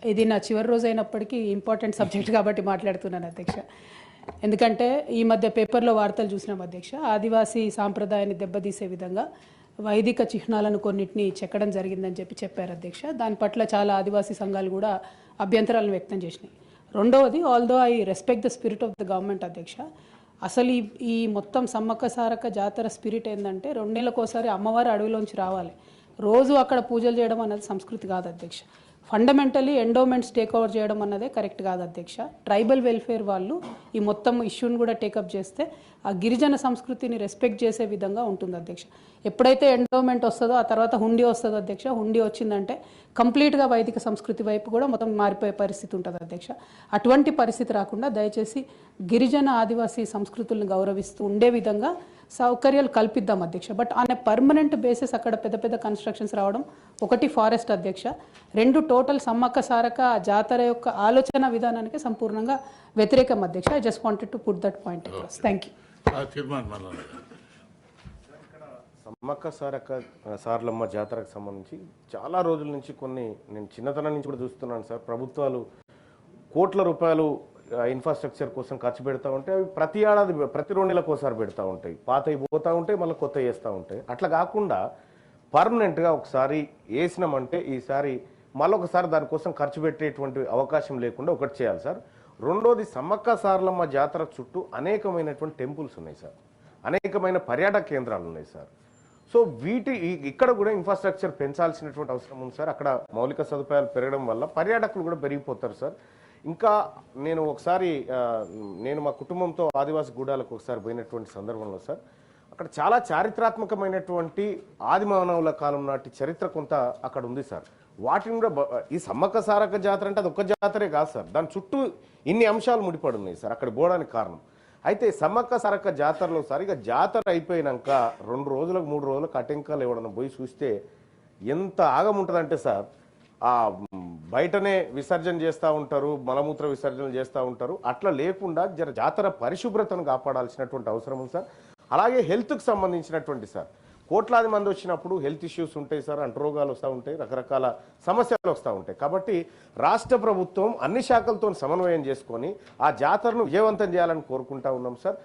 ఇది నా చివరి రోజు అయినప్పటికీ ఇంపార్టెంట్ సబ్జెక్ట్ కాబట్టి మాట్లాడుతున్నాను అధ్యక్ష. ఎందుకంటే ఈ మధ్య పేపర్లో వార్తలు చూసినాం అధ్యక్ష, ఆదివాసీ సాంప్రదాయాన్ని దెబ్బతీసే విధంగా వైదిక చిహ్నాలను కొన్నిటిని చెక్కడం జరిగిందని చెప్పారు అధ్యక్ష. దాని పట్ల చాలా ఆదివాసీ సంఘాలు కూడా అభ్యంతరాలను వ్యక్తం చేసినాయి. రెండవది, although I respect the spirit of the government అధ్యక్ష, అసలు ఈ మొత్తం సమ్మక్క సారక్క జాతర స్పిరిట్ ఏంటంటే 2 నెలలకోసారి అమ్మవారి అడవిలోంచి రావాలి, రోజు అక్కడ పూజలు చేయడం అన్నది సంస్కృతి కాదు అధ్యక్ష. ఫండమెంటలీ ఎండోమెంట్స్ టేక్ ఓవర్ చేయడం అన్నదే కరెక్ట్ కాదు అధ్యక్ష. ట్రైబల్ వెల్ఫేర్ వాళ్ళు ఈ మొత్తం ఇష్యూని కూడా టేకప్ చేస్తే ఆ గిరిజన సంస్కృతిని రెస్పెక్ట్ చేసే విధంగా ఉంటుంది అధ్యక్ష. ఎప్పుడైతే ఎండోమెంట్ వస్తుందో ఆ తర్వాత హుండీ వస్తుందో అధ్యక్ష, హుండీ వచ్చిందంటే కంప్లీట్గా వైదిక సంస్కృతి వైపు కూడా మొత్తం మారిపోయే పరిస్థితి ఉంటుంది అధ్యక్ష. అటువంటి పరిస్థితి రాకుండా దయచేసి గిరిజన ఆదివాసీ సంస్కృతులను గౌరవిస్తూ ఉండే విధంగా సౌకర్యాలు కల్పిద్దాం అధ్యక్ష. But on a permanent basis అక్కడ పెద్ద పెద్ద కన్స్ట్రక్షన్స్ రావడం, ఒకటి ఫారెస్ట్ అధ్యక్ష, 2 టోటల్ సమ్మక్క సారక్క జాతర యొక్క ఆలోచన విధానానికి సంపూర్ణంగా వ్యతిరేకం అధ్యక్ష. I just wanted to put that point across. Thank you. Sammakka Saralamma జాతరకు సంబంధించి చాలా రోజుల నుంచి నేను చిన్నతనం నుంచి కూడా చూస్తున్నాను సార్, ప్రభుత్వాలు కోట్ల రూపాయలు ఇన్ఫ్రాస్ట్రక్చర్ కోసం ఖర్చు పెడతా ఉంటే అవి ప్రతి ఏడాది ప్రతి 2 నెలలకు ఒకసారి పెడతా ఉంటాయి, పాతవి పోతూ ఉంటాయి, మళ్ళీ కొత్త వేస్తూ ఉంటాయి. అట్లా కాకుండా పర్మనెంట్గా ఒకసారి వేసినామంటే ఈసారి మళ్ళొకసారి దానికోసం ఖర్చు పెట్టేటువంటి అవకాశం లేకుండా ఒకటి చేయాలి సార్. రెండోది, సమ్మక్క సారలమ్మ జాతర చుట్టూ అనేకమైనటువంటి టెంపుల్స్ ఉన్నాయి సార్, అనేకమైన పర్యాటక కేంద్రాలు ఉన్నాయి సార్. సో ఇక్కడ కూడా ఇన్ఫ్రాస్ట్రక్చర్ పెంచాల్సినటువంటి అవసరం ఉంది సార్. అక్కడ మౌలిక సదుపాయాలు పెరగడం వల్ల పర్యాటకులు కూడా పెరిగిపోతారు సార్. ఇంకా నేను మా కుటుంబంతో ఆదివాసి గూడాలకు ఒకసారి పోయినటువంటి సందర్భంలో సార్, అక్కడ చాలా చారిత్రాత్మకమైనటువంటి ఆదిమానవుల కాలం నాటి చరిత్ర కొంత అక్కడ ఉంది సార్. వాటిని కూడా ఈ సమ్మక్క సారక్క జాతర అంటే అది ఒక్క జాతరే కాదు సార్, దాని చుట్టూ ఇన్ని అంశాలు ముడిపడి ఉన్నాయి సార్ అక్కడ పోవడానికి కారణం. అయితే సమ్మక్క సారక్క జాతరలో సార్ ఇక జాతర అయిపోయినాక 2 రోజులకు 3 రోజులకు అటెంకాలు ఎవడన్నా పోయి చూస్తే ఎంత ఆగం ఉంటుందంటే సార్, ఆ బయటనే విసర్జన చేస్తూ ఉంటారు, మలమూత్ర విసర్జనలు చేస్తూ ఉంటారు. అట్లా లేకుండా జాతర పరిశుభ్రతను కాపాడాల్సినటువంటి అవసరం ఉంది సార్. అలాగే హెల్త్కి సంబంధించినటువంటి సార్, కోట్లాది మంది వచ్చినప్పుడు హెల్త్ ఇష్యూస్ ఉంటాయి సార్, అంటురోగాలు వస్తూ ఉంటాయి, రకరకాల సమస్యలు వస్తూ ఉంటాయి. కాబట్టి రాష్ట్ర ప్రభుత్వం అన్ని శాఖలతో సమన్వయం చేసుకొని ఆ జాతరను విజయవంతం చేయాలని కోరుకుంటా ఉన్నాం సార్.